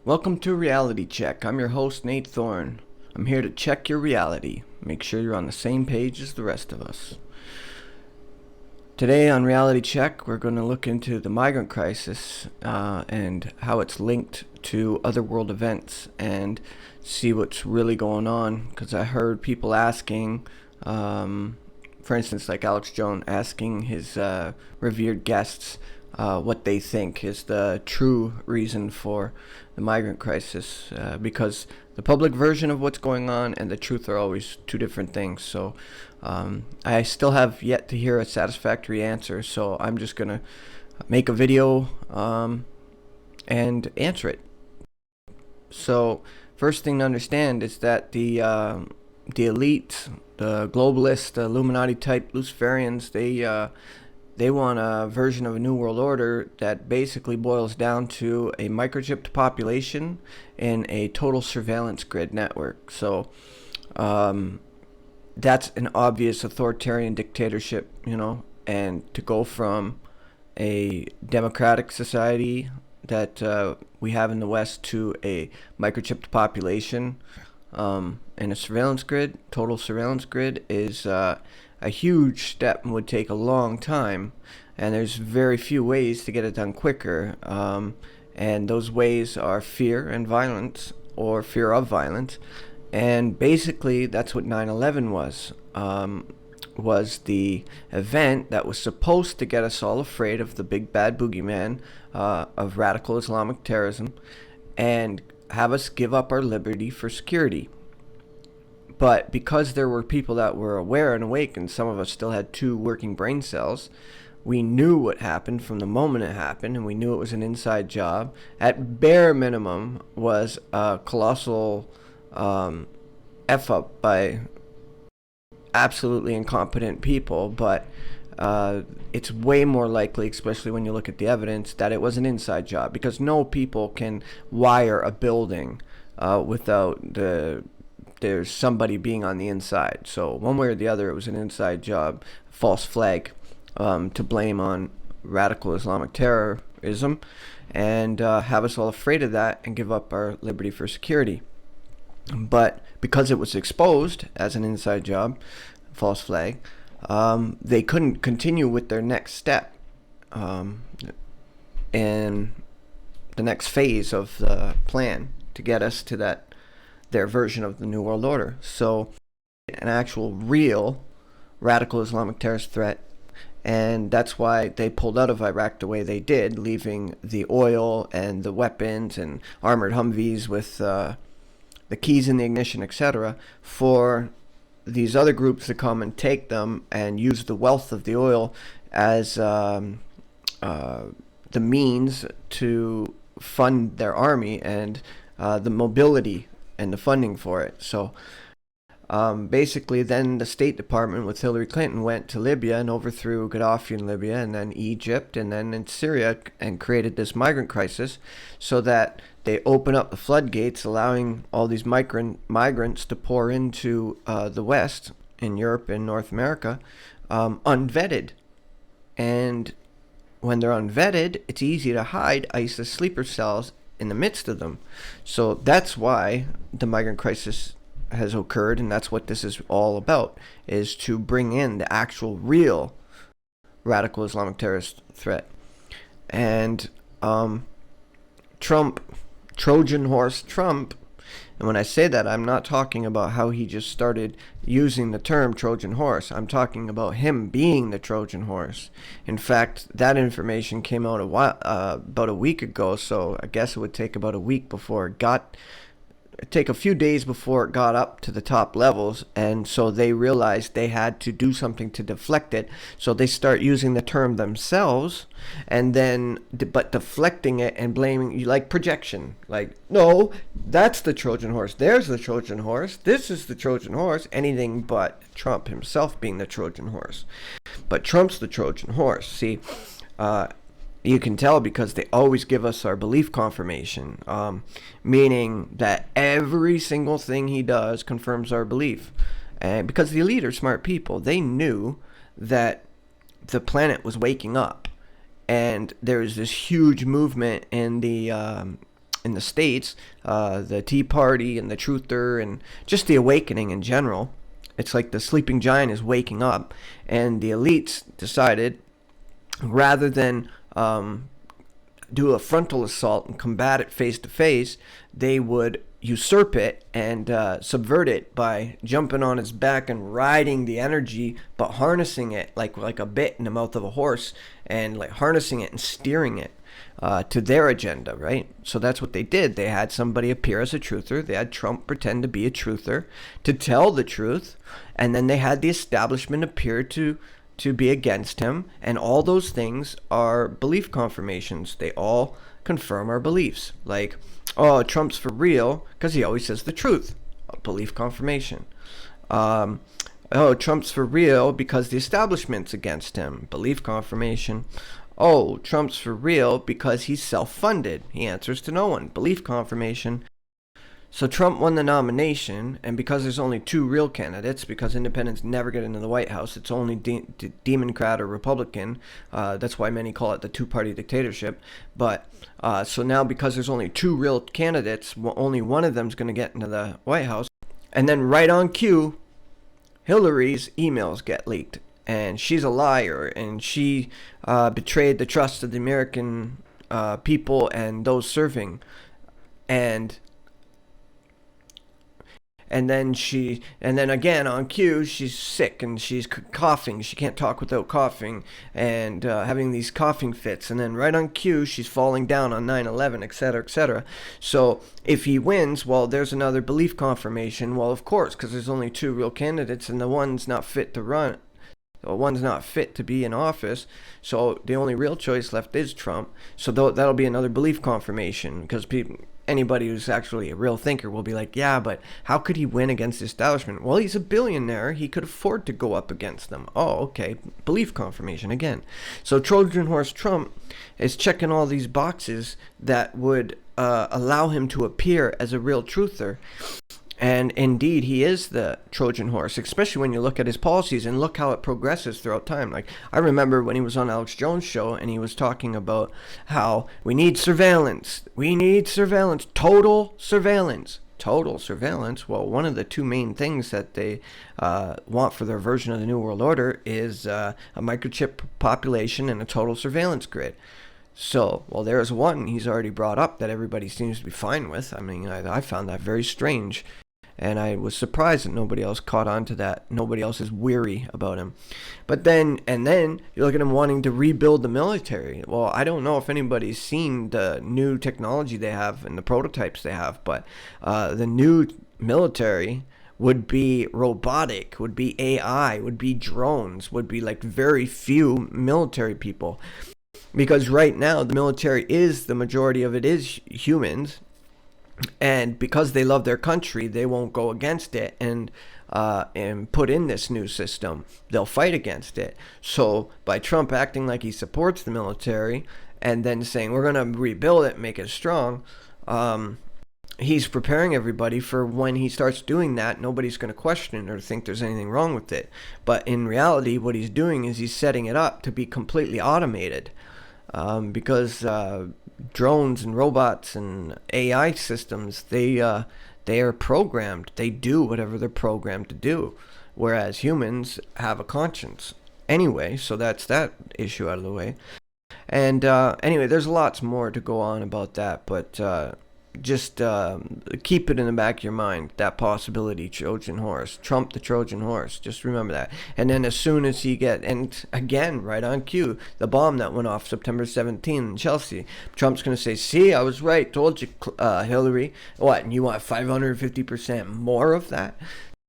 Welcome to Reality Check. I'm your host, Nate Thorne. I'm here to check your reality. Make sure you're on the same page as the rest of us. Today on Reality Check, we're going to look into the migrant crisis and how it's linked to other world events and see what's really going on. Because I heard people asking, for instance, like Alex Jones asking his revered guests what they think is the true reason for the migrant crisis, because the public version of what's going on and the truth are always two different things. So I still have yet to hear a satisfactory answer, so I'm just going to make a video and answer it. So first thing to understand is that the elite, the globalists, the Illuminati type Luciferians, they want a version of a new world order that basically boils down to a microchipped population and a total surveillance grid network. So that's an obvious authoritarian dictatorship, and to go from a democratic society that we have in the West to a microchipped population and a surveillance grid, total surveillance grid, is a huge step and would take a long time, and there's very few ways to get it done quicker, and those ways are fear and violence, or fear of violence. And basically that's what 9/11 was the event that was supposed to get us all afraid of the big bad boogeyman of radical Islamic terrorism and have us give up our liberty for security. But because there were people that were aware and awake, and some of us still had two working brain cells, we knew what happened from the moment it happened, and we knew it was an inside job. At bare minimum was a colossal F-up by absolutely incompetent people, but it's way more likely, especially when you look at the evidence, that it was an inside job, because no people can wire a building without there's somebody being on the inside. So one way or the other, it was an inside job, false flag, to blame on radical Islamic terrorism and have us all afraid of that and give up our liberty for security. But because it was exposed as an inside job, false flag, they couldn't continue with their next step and the next phase of the plan to get us to their version of the New World Order. So an actual real radical Islamic terrorist threat, and that's why they pulled out of Iraq the way they did, leaving the oil and the weapons and armored Humvees with the keys in the ignition, etc., for these other groups to come and take them and use the wealth of the oil as the means to fund their army and the mobility and the funding for it. So basically then the State Department with Hillary Clinton went to Libya and overthrew Gaddafi in Libya, and then Egypt, and then in Syria, and created this migrant crisis so that they open up the floodgates, allowing all these migrants to pour into the West, in Europe and North America, unvetted. And when they're unvetted, it's easy to hide ISIS sleeper cells in the midst of them. So that's why the migrant crisis has occurred, and that's what this is all about, is to bring in the actual real radical Islamic terrorist threat. And Trojan Horse Trump, and when I say that, I'm not talking about how he just started using the term Trojan Horse. I'm talking about him being the Trojan Horse. In fact, that information came out about a week ago, so I guess it would take about a week before take a few days before it got up to the top levels, and so they realized they had to do something to deflect it, so they start using the term themselves, and then but deflecting it and blaming you, like projection, like, no, that's the Trojan Horse, there's the Trojan Horse, this is the Trojan Horse, anything but Trump himself being the Trojan Horse. But Trump's the Trojan Horse. See, you can tell because they always give us our belief confirmation, meaning that every single thing he does confirms our belief. And because the elite are smart people, they knew that the planet was waking up, and there was this huge movement in the in the States, the Tea Party and the Truther and just the awakening in general. It's like the sleeping giant is waking up, and the elites decided, rather than do a frontal assault and combat it face to face, they would usurp it and subvert it by jumping on its back and riding the energy, but harnessing it like a bit in the mouth of a horse, and like harnessing it and steering it to their agenda, right? So that's what they did. They had somebody appear as a truther. They had Trump pretend to be a truther to tell the truth, and then they had the establishment appear to be against him, and all those things are belief confirmations. They all confirm our beliefs. Like, oh, Trump's for real because he always says the truth. A belief confirmation. Oh, Trump's for real because the establishment's against him. Belief confirmation. Oh, Trump's for real because he's self-funded. He answers to no one. Belief confirmation. So Trump won the nomination, and because there's only two real candidates, because independents never get into the White House, it's only Democrat or Republican. That's why many call it the two-party dictatorship. But so now, because there's only two real candidates, only one of them's going to get into the White House. And then right on cue, Hillary's emails get leaked, and she's a liar, and she betrayed the trust of the American people and those serving, and then again on cue, she's sick and she's coughing. She can't talk without coughing and having these coughing fits. And then right on cue, she's falling down on 9/11, etc., etc. So if he wins, well, there's another belief confirmation. Well, of course, because there's only two real candidates and the one's not fit to run. One's not fit to be in office, so the only real choice left is Trump. So that'll be another belief confirmation, because anybody who's actually a real thinker will be like, yeah, but how could he win against the establishment? Well, he's a billionaire. He could afford to go up against them. Oh, okay. Belief confirmation again. So Trojan Horse Trump is checking all these boxes that would allow him to appear as a real truther. And indeed, he is the Trojan horse, especially when you look at his policies and look how it progresses throughout time. Like, I remember when he was on Alex Jones' show and he was talking about how we need surveillance. We need surveillance. Total surveillance. Total surveillance. Well, one of the two main things that they want for their version of the New World Order is a microchip population and a total surveillance grid. So, well, there's one he's already brought up that everybody seems to be fine with. I mean, I found that very strange. And I was surprised that nobody else caught on to that. Nobody else is weary about him. But then you look at him wanting to rebuild the military. Well, I don't know if anybody's seen the new technology they have and the prototypes they have, but the new military would be robotic, would be AI, would be drones, would be like very few military people. Because right now the military is, the majority of it is humans. And because they love their country, they won't go against it and put in this new system. They'll fight against it. So by Trump acting like he supports the military and then saying we're going to rebuild it, make it strong, he's preparing everybody for when he starts doing that, nobody's going to question it or think there's anything wrong with it. But in reality, what he's doing is he's setting it up to be completely automated. Because drones and robots and AI systems, they are programmed. They do whatever they're programmed to do, whereas humans have a conscience. Anyway, so that's that issue out of the way. And anyway, there's lots more to go on about that, but just keep it in the back of your mind, that possibility. Trojan horse, Trump the Trojan horse, just remember that. And then as soon as he and again, right on cue, the bomb that went off September 17th in Chelsea, Trump's going to say, see, I was right, told you, Hillary. What, and you want 550% more of that?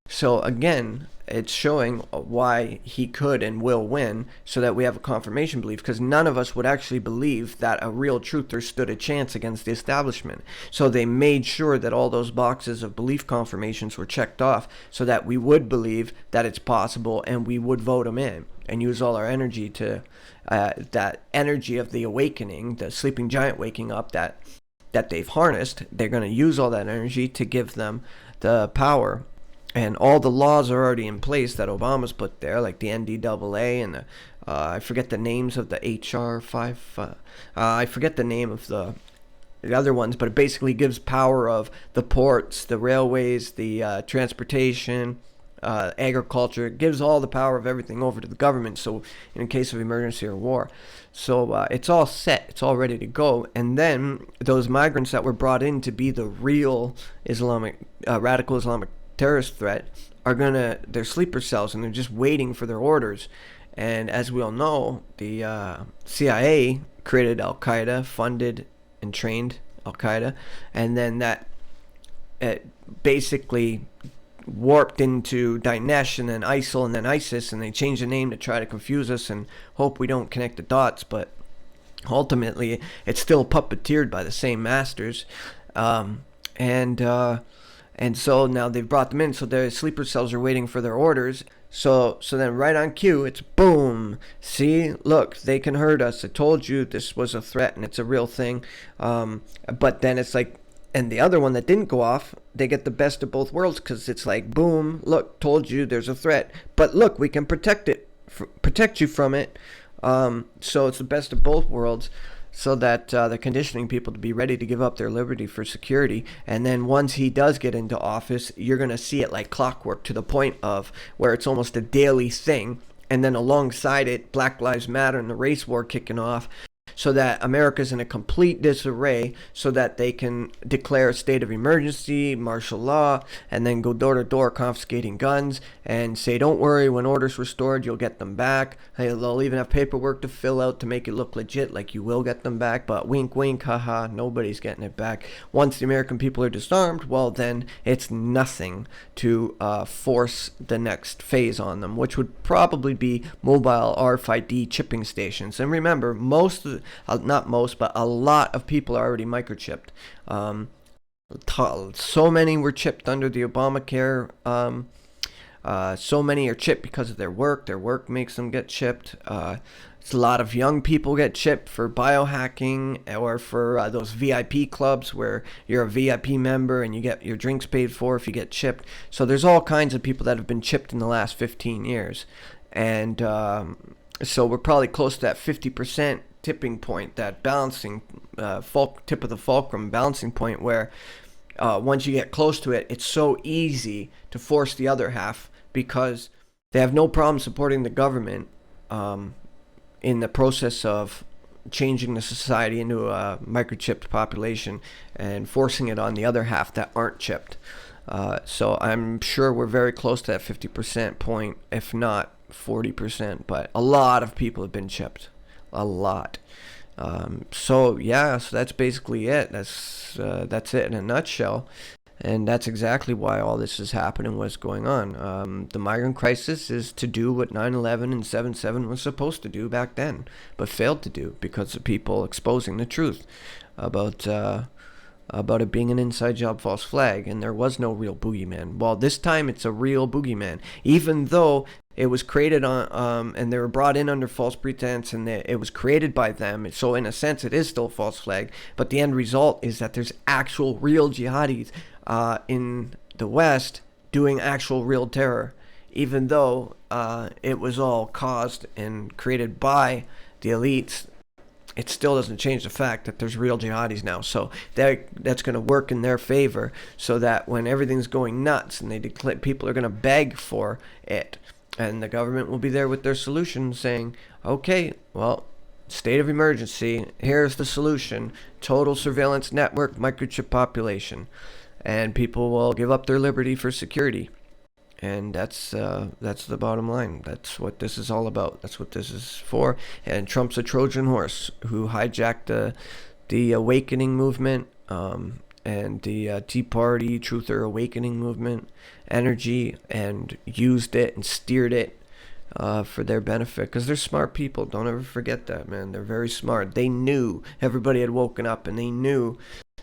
So again, it's showing why he could and will win, so that we have a confirmation belief, because none of us would actually believe that a real truther stood a chance against the establishment. So they made sure that all those boxes of belief confirmations were checked off so that we would believe that it's possible and we would vote him in and use all our energy to that energy of the awakening, the sleeping giant waking up that they've harnessed. They're going to use all that energy to give them the power. And all the laws are already in place that Obama's put there, like the NDAA and the, I forget the names of the HR 5. I forget the name of the the other ones, but it basically gives power of the ports, the railways, the transportation, agriculture. It gives all the power of everything over to the government. So in case of emergency or war, so it's all set. It's all ready to go. And then those migrants that were brought in to be the real radical Islamic terrorist threat they're sleeper cells, and they're just waiting for their orders. And as we all know, the CIA created Al Qaeda, funded and trained Al Qaeda, and then that it basically warped into Daesh and then ISIL and then ISIS, and they changed the name to try to confuse us and hope we don't connect the dots. But ultimately, it's still puppeteered by the same masters, and so now they've brought them in. So their sleeper cells are waiting for their orders. So then right on cue, it's boom. See, look, they can hurt us. I told you this was a threat and it's a real thing. But then it's like, and the other one that didn't go off, they get the best of both worlds, because it's like, boom, look, told you there's a threat. But look, we can protect you from it. So it's the best of both worlds, so that they're conditioning people to be ready to give up their liberty for security. And then once he does get into office, you're going to see it like clockwork, to the point of where it's almost a daily thing. And then alongside it, Black Lives Matter and the race war kicking off, so that America's in a complete disarray, so that they can declare a state of emergency, martial law, and then go door to door confiscating guns and say, don't worry, when order's restored, you'll get them back. Hey, they'll even have paperwork to fill out to make it look legit, like you will get them back, but wink, wink, haha, nobody's getting it back. Once the American people are disarmed, well, then it's nothing to force the next phase on them, which would probably be mobile RFID chipping stations. And remember, not most, but a lot of people are already microchipped. So many were chipped under the Obamacare. So many are chipped because of their work. Their work makes them get chipped. It's a lot of young people get chipped for biohacking, or for those VIP clubs where you're a VIP member and you get your drinks paid for if you get chipped. So there's all kinds of people that have been chipped in the last 15 years. And so we're probably close to that 50% tipping point, that balancing tip of the fulcrum balancing point, where once you get close to it, it's so easy to force the other half, because they have no problem supporting the government in the process of changing the society into a microchipped population and forcing it on the other half that aren't chipped. So I'm sure we're very close to that 50% point, if not 40%, but a lot of people have been chipped. A lot. So that's basically it. That's it in a nutshell. And that's exactly why all this is happening, what's going on. The migrant crisis is to do what 9/11 and 7/7 was supposed to do back then, but failed to do because of people exposing the truth about it being an inside job, false flag, and there was no real boogeyman. Well, this time it's a real boogeyman, even though it was created on, and they were brought in under false pretense, and it was created by them. So in a sense, it is still a false flag. But the end result is that there's actual real jihadis in the West doing actual real terror, even though it was all caused and created by the elites. It still doesn't change the fact that there's real jihadis now. So that's going to work in their favor, so that when everything's going nuts and people are going to beg for it, and the government will be there with their solution, saying, okay, well, state of emergency, here's the solution: total surveillance network, microchip population. And people will give up their liberty for security. And that's the bottom line. That's what this is all about. That's what this is for. And Trump's a Trojan Horse who hijacked the awakening movement, and the Tea Party Truther Awakening movement energy, and used it and steered it for their benefit, because they're smart people. Don't ever forget that, man. They're very smart. They knew everybody had woken up, and they knew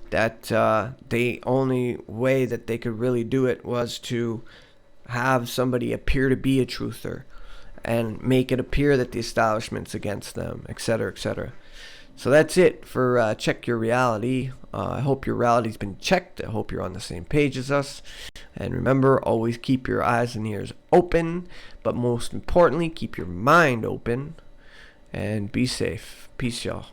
that the only way that they could really do it was to have somebody appear to be a truther and make it appear that the establishment's against them, etc., etc. So that's it for Check Your Reality. I hope your reality's been checked. I hope you're on the same page as us. And remember, always keep your eyes and ears open, but most importantly, keep your mind open, and be safe. Peace, y'all.